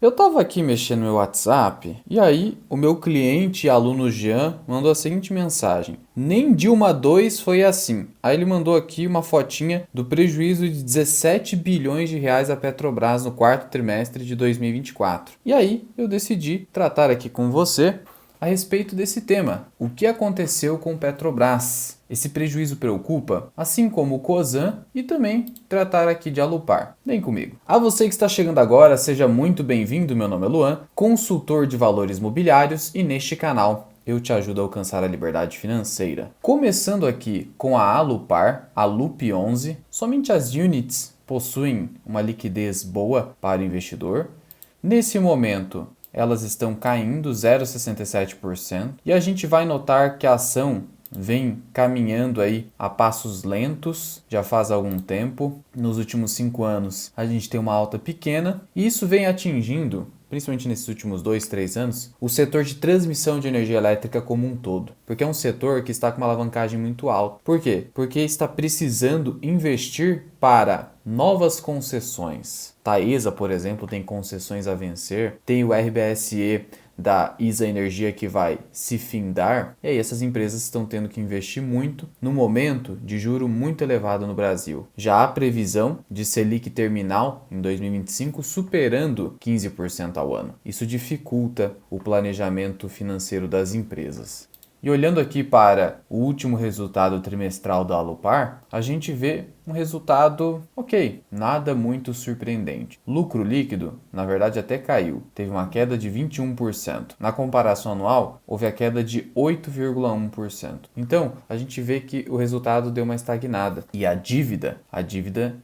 Eu estava aqui mexendo no meu WhatsApp e aí o meu cliente e aluno Jean mandou a seguinte mensagem: nem Dilma 2 foi assim. Aí ele mandou aqui uma fotinha do prejuízo de 17 bilhões de reais à Petrobras no quarto trimestre de 2024. E aí eu decidi tratar aqui com você a respeito desse tema. O que aconteceu com Petrobras? Esse prejuízo preocupa, assim como o Cosan, e também tratar aqui de Alupar. Vem comigo. A você que está chegando agora, seja muito bem-vindo. Meu nome é Luan, consultor de valores mobiliários, e neste canal eu te ajudo a alcançar a liberdade financeira. Começando aqui com a Alupar, a LUP 11, somente as units possuem uma liquidez boa para o investidor. Nesse momento, elas estão caindo 0,67% e a gente vai notar que a ação vem caminhando aí a passos lentos, já faz algum tempo. Nos últimos 5 anos a gente tem uma alta pequena e isso vem atingindo, principalmente nesses últimos 2, 3 anos, o setor de transmissão de energia elétrica como um todo. Porque é um setor que está com uma alavancagem muito alta. Por quê? Porque está precisando investir para novas concessões. Taesa, por exemplo, tem concessões a vencer, tem o RBSE da ISA Energia que vai se findar, e aí essas empresas estão tendo que investir muito no momento de juro muito elevado no Brasil. Já há previsão de Selic terminal em 2025 superando 15% ao ano. Isso dificulta o planejamento financeiro das empresas. E olhando aqui para o último resultado trimestral da Alupar, a gente vê um resultado ok, nada muito surpreendente. Lucro líquido, na verdade, até caiu, teve uma queda de 21%. Na comparação anual, houve a queda de 8,1%. Então, a gente vê que o resultado deu uma estagnada. E a dívida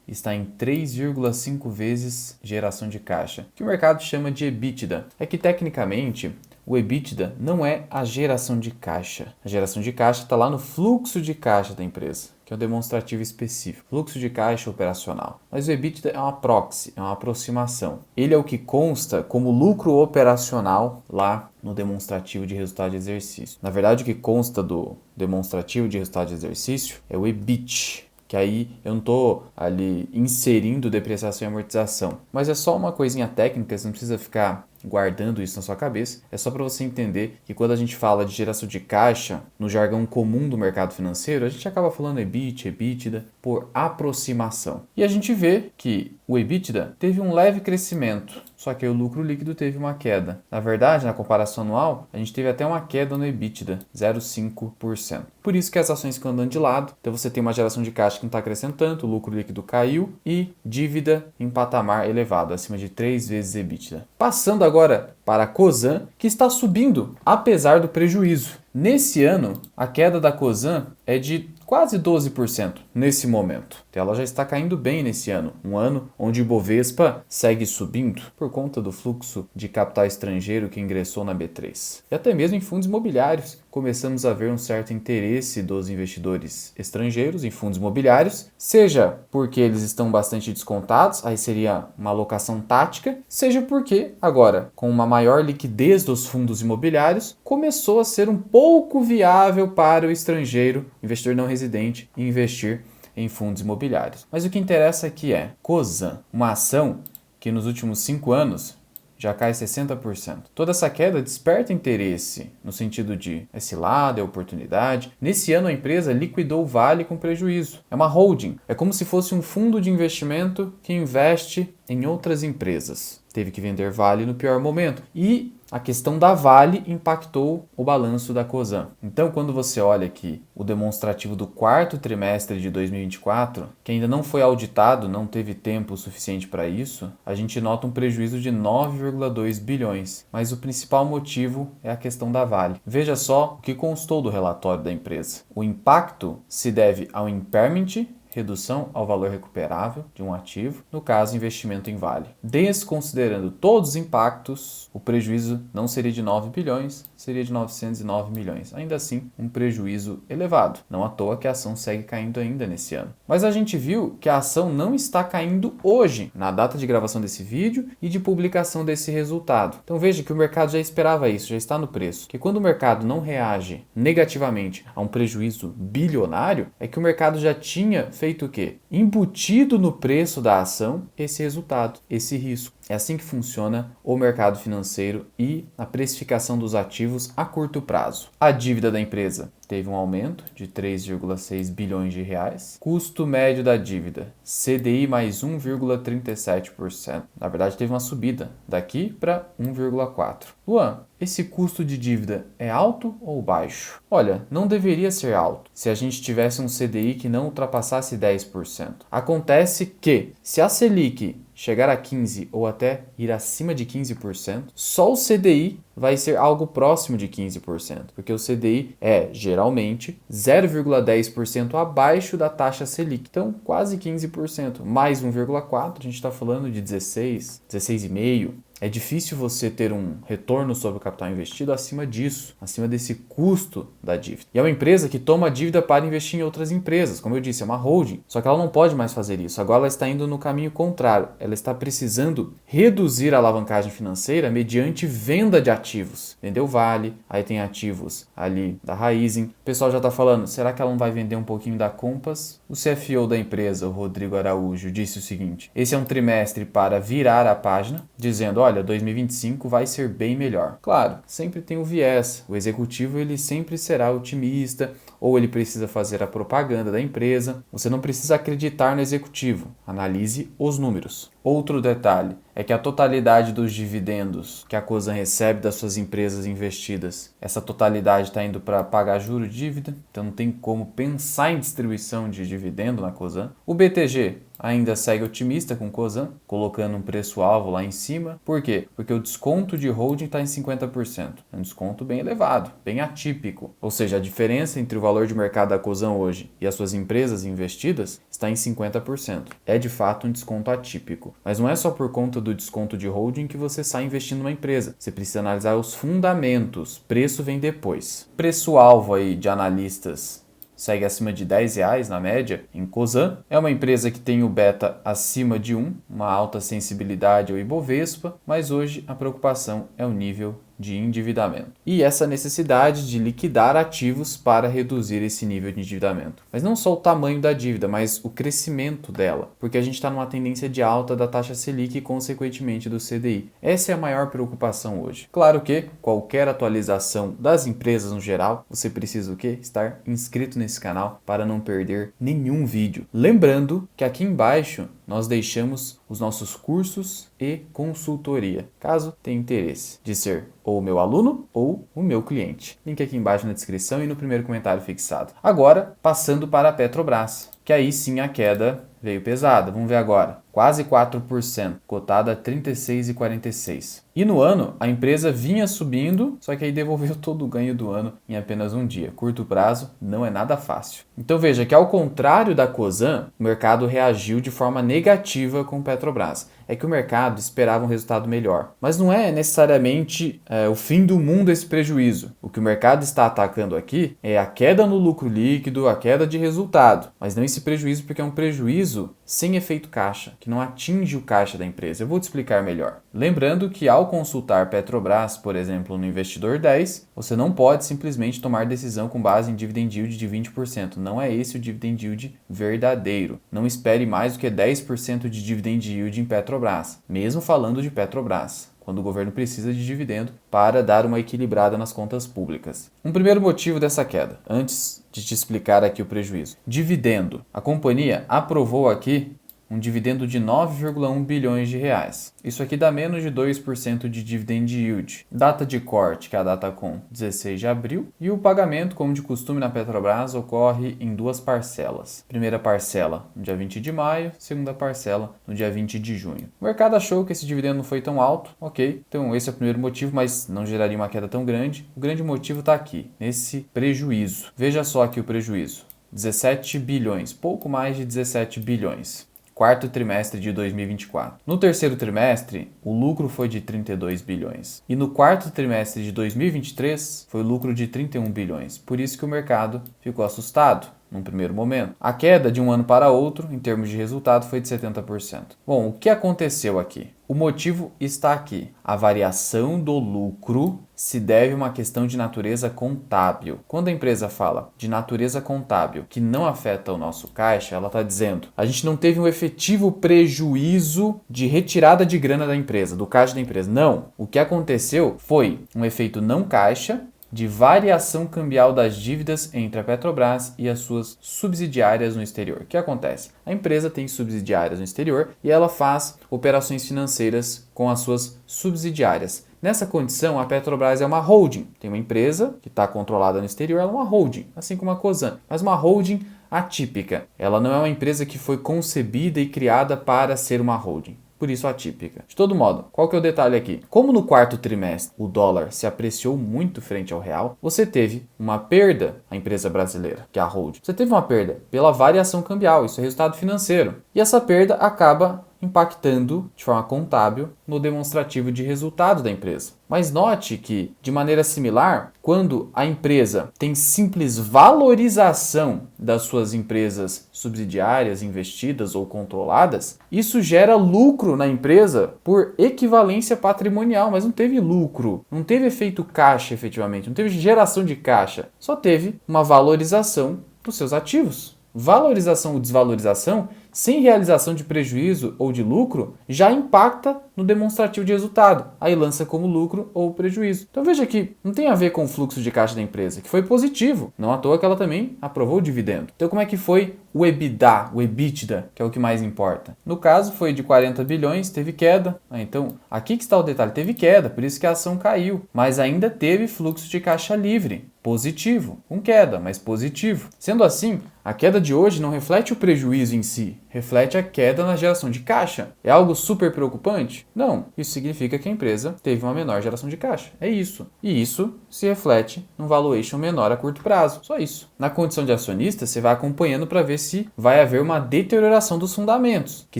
está em 3,5 vezes geração de caixa, que o mercado chama de EBITDA. É que, tecnicamente, o EBITDA não é a geração de caixa. A geração de caixa está lá no fluxo de caixa da empresa, que é um demonstrativo específico. Fluxo de caixa operacional. Mas o EBITDA é uma proxy, é uma aproximação. Ele é o que consta como lucro operacional lá no demonstrativo de resultado de exercício. Na verdade, o que consta do demonstrativo de resultado de exercício é o EBIT, que aí eu não estou ali inserindo depreciação e amortização. Mas é só uma coisinha técnica, você não precisa ficar guardando isso na sua cabeça. É só para você entender que quando a gente fala de geração de caixa, no jargão comum do mercado financeiro, a gente acaba falando EBIT, EBITDA, por aproximação. E a gente vê que o EBITDA teve um leve crescimento, só que o lucro líquido teve uma queda. Na verdade, na comparação anual, a gente teve até uma queda no EBITDA, 0,5%. Por isso que as ações ficam andando de lado. Então você tem uma geração de caixa que não está crescendo tanto, o lucro líquido caiu e dívida em patamar elevado, acima de 3 vezes EBITDA. Passando agora para a Cosan, que está subindo, apesar do prejuízo. Nesse ano, a queda da Cosan é de quase 12% nesse momento. Ela já está caindo bem nesse ano, um ano onde o Ibovespa segue subindo por conta do fluxo de capital estrangeiro que ingressou na B3. E até mesmo em fundos imobiliários, começamos a ver um certo interesse dos investidores estrangeiros em fundos imobiliários, seja porque eles estão bastante descontados, aí seria uma alocação tática, seja porque agora, com uma maior liquidez dos fundos imobiliários, começou a ser um pouco viável para o estrangeiro, investidor não residente, investir em fundos imobiliários. Mas o que interessa aqui é Cosan, uma ação que nos últimos 5 anos já cai 60%. Toda essa queda desperta interesse no sentido de é cilada, é oportunidade. Nesse ano a empresa liquidou o Vale com prejuízo. É uma holding, é como se fosse um fundo de investimento que investe em outras empresas. Teve que vender Vale no pior momento. E a questão da Vale impactou o balanço da Cosan. Então, quando você olha aqui o demonstrativo do quarto trimestre de 2024, que ainda não foi auditado, não teve tempo suficiente para isso, a gente nota um prejuízo de 9,2 bilhões. Mas o principal motivo é a questão da Vale. Veja só o que constou do relatório da empresa. O impacto se deve ao impairment, redução ao valor recuperável de um ativo, no caso, investimento em Vale. Desconsiderando todos os impactos, o prejuízo não seria de 9 bilhões, seria de 909 milhões. Ainda assim, um prejuízo elevado. Não à toa que a ação segue caindo ainda nesse ano. Mas a gente viu que a ação não está caindo hoje, na data de gravação desse vídeo e de publicação desse resultado. Então veja que o mercado já esperava isso, já está no preço. Que quando o mercado não reage negativamente a um prejuízo bilionário, é que o mercado já tinha feito o quê? Embutido no preço da ação esse resultado, esse risco. É assim que funciona o mercado financeiro e a precificação dos ativos a curto prazo. A dívida da empresa teve um aumento de 3,6 bilhões de reais. Custo médio da dívida, CDI mais 1,37%. Na verdade, teve uma subida daqui para 1,4%. Luan, esse custo de dívida é alto ou baixo? Olha, não deveria ser alto se a gente tivesse um CDI que não ultrapassasse 10%. Acontece que, se a Selic chegar a 15% ou até ir acima de 15%, só o CDI vai ser algo próximo de 15%, porque o CDI é, geralmente, 0,10% abaixo da taxa Selic. Então, quase 15%. Mais 1,4%, a gente está falando de 16, 16,5%. É difícil você ter um retorno sobre o capital investido acima disso, acima desse custo da dívida. E é uma empresa que toma a dívida para investir em outras empresas. Como eu disse, é uma holding. Só que ela não pode mais fazer isso. Agora ela está indo no caminho contrário. Ela está precisando reduzir a alavancagem financeira mediante venda de ativos. Vendeu Vale, aí tem ativos ali da Raizen. O pessoal já está falando, será que ela não vai vender um pouquinho da Compass? O CFO da empresa, o Rodrigo Araújo, disse o seguinte: esse é um trimestre para virar a página, dizendo, olha, 2025 vai ser bem melhor. Claro, sempre tem o viés. O executivo ele sempre será otimista, ou ele precisa fazer a propaganda da empresa. Você não precisa acreditar no executivo. Analise os números. Outro detalhe é que a totalidade dos dividendos que a Cosan recebe das suas empresas investidas, essa totalidade está indo para pagar juro de dívida, então não tem como pensar em distribuição de dividendo na Cosan. O BTG ainda segue otimista com Cosan, colocando um preço-alvo lá em cima. Por quê? Porque o desconto de holding está em 50%. É um desconto bem elevado, bem atípico. Ou seja, a diferença entre o valor de mercado da Cosan hoje e as suas empresas investidas está em 50%. É de fato um desconto atípico. Mas não é só por conta do desconto de holding que você sai investindo numa empresa. Você precisa analisar os fundamentos. Preço vem depois. Preço-alvo aí de analistas segue acima de R$10 na média em Cosan. É uma empresa que tem o beta acima de 1, uma alta sensibilidade ao Ibovespa, mas hoje a preocupação é o nível de endividamento e essa necessidade de liquidar ativos para reduzir esse nível de endividamento. Mas não só o tamanho da dívida, mas o crescimento dela, porque a gente está numa tendência de alta da taxa Selic e, consequentemente, do CDI. Essa é a maior preocupação hoje. Claro que qualquer atualização das empresas no geral, você precisa o quê? Estar inscrito nesse canal para não perder nenhum vídeo. Lembrando que aqui embaixo nós deixamos os nossos cursos e consultoria, caso tenha interesse de ser ou o meu aluno ou o meu cliente. Link aqui embaixo na descrição e no primeiro comentário fixado. Agora, passando para a Petrobras, que aí sim a queda veio pesada. Vamos ver agora. Quase 4%, cotada a 36,46. E no ano, a empresa vinha subindo, só que aí devolveu todo o ganho do ano em apenas um dia. Curto prazo, não é nada fácil. Então veja que ao contrário da Cosan, o mercado reagiu de forma negativa com Petrobras. É que o mercado esperava um resultado melhor. Mas não é necessariamente o fim do mundo esse prejuízo. O que o mercado está atacando aqui é a queda no lucro líquido, a queda de resultado. Mas não esse prejuízo porque é um prejuízo sem efeito caixa, que não atinge o caixa da empresa. Eu vou te explicar melhor. Lembrando que ao consultar Petrobras, por exemplo, no Investidor 10, você não pode simplesmente tomar decisão com base em dividend yield de 20%. Não é esse o dividend yield verdadeiro. Não espere mais do que 10% de dividend yield em Petrobras, mesmo falando de Petrobras, quando o governo precisa de dividendo para dar uma equilibrada nas contas públicas. Um primeiro motivo dessa queda, antes de te explicar aqui o prejuízo. Dividendo. A companhia aprovou aqui um dividendo de 9,1 bilhões de reais. Isso aqui dá menos de 2% de dividend yield. Data de corte, que é a data com 16 de abril. E o pagamento, como de costume na Petrobras, ocorre em duas parcelas. Primeira parcela no dia 20 de maio, segunda parcela no dia 20 de junho. O mercado achou que esse dividendo não foi tão alto, ok. Então esse é o primeiro motivo, mas não geraria uma queda tão grande. O grande motivo está aqui, nesse prejuízo. Veja só aqui o prejuízo. 17 bilhões, pouco mais de 17 bilhões. Quarto trimestre de 2024. No terceiro trimestre, o lucro foi de 32 bilhões. E no quarto trimestre de 2023, foi lucro de 31 bilhões. Por isso que o mercado ficou assustado. num primeiro momento. A queda de um ano para outro, em termos de resultado, foi de 70%. Bom, o que aconteceu aqui? O motivo está aqui. A variação do lucro se deve a uma questão de natureza contábil. Quando a empresa fala de natureza contábil que não afeta o nosso caixa, ela está dizendo: a gente não teve um efetivo prejuízo de retirada de grana da empresa, do caixa da empresa. Não. O que aconteceu foi um efeito não caixa de variação cambial das dívidas entre a Petrobras e as suas subsidiárias no exterior. O que acontece? A empresa tem subsidiárias no exterior e ela faz operações financeiras com as suas subsidiárias. Nessa condição, a Petrobras é uma holding. Tem uma empresa que está controlada no exterior, ela é uma holding, assim como a Cosan, mas uma holding atípica. Ela não é uma empresa que foi concebida e criada para ser uma holding. Por isso atípica. De todo modo, qual que é o detalhe aqui? Como no quarto trimestre o dólar se apreciou muito frente ao real, você teve uma perda, a empresa brasileira, que é a holding. Você teve uma perda pela variação cambial, isso é resultado financeiro. E essa perda acaba impactando de forma contábil no demonstrativo de resultado da empresa. Mas note que, de maneira similar, quando a empresa tem simples valorização das suas empresas subsidiárias, investidas ou controladas, isso gera lucro na empresa por equivalência patrimonial, mas não teve lucro, não teve efeito caixa efetivamente, não teve geração de caixa, só teve uma valorização dos seus ativos. Valorização ou desvalorização, sem realização de prejuízo ou de lucro, já impacta no demonstrativo de resultado. Aí lança como lucro ou prejuízo. Então veja que não tem a ver com o fluxo de caixa da empresa, que foi positivo. Não à toa que ela também aprovou o dividendo. Então como é que foi o EBITDA, o EBITDA, que é o que mais importa? No caso foi de 40 bilhões, teve queda. Então aqui que está o detalhe, teve queda, por isso que a ação caiu. Mas ainda teve fluxo de caixa livre. Positivo, com queda, mas positivo. Sendo assim, a queda de hoje não reflete o prejuízo em si, reflete a queda na geração de caixa. É algo super preocupante? Não, isso significa que a empresa teve uma menor geração de caixa. É isso. E isso se reflete num valuation menor a curto prazo. Só isso. Na condição de acionista, você vai acompanhando para ver se vai haver uma deterioração dos fundamentos, que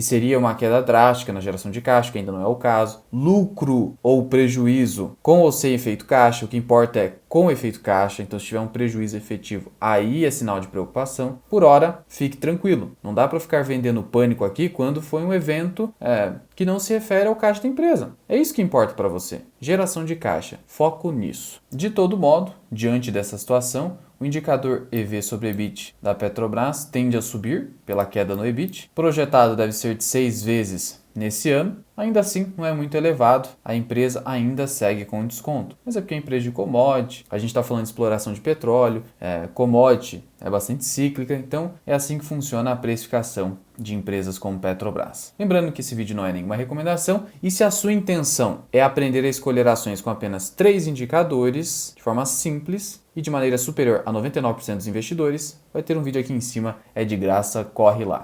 seria uma queda drástica na geração de caixa, que ainda não é o caso. Lucro ou prejuízo com ou sem efeito caixa, o que importa é com efeito caixa, então se tiver um prejuízo efetivo, aí é sinal de preocupação. Por hora, fique tranquilo. Não dá para ficar vendendo pânico aqui quando foi um evento que não se refere ao caixa da empresa. É isso que importa para você. Geração de caixa. Foco nisso. De todo modo, diante dessa situação, o indicador EV sobre EBIT da Petrobras tende a subir pela queda no EBIT. Projetado deve ser de 6 vezes nesse ano. Ainda assim, não é muito elevado, a empresa ainda segue com desconto. Mas é porque é empresa de commodity, a gente está falando de exploração de petróleo, commodity é bastante cíclica, então é assim que funciona a precificação de empresas como Petrobras. Lembrando que esse vídeo não é nenhuma recomendação, e se a sua intenção é aprender a escolher ações com apenas 3 indicadores, de forma simples e de maneira superior a 99% dos investidores, vai ter um vídeo aqui em cima, é de graça, corre lá.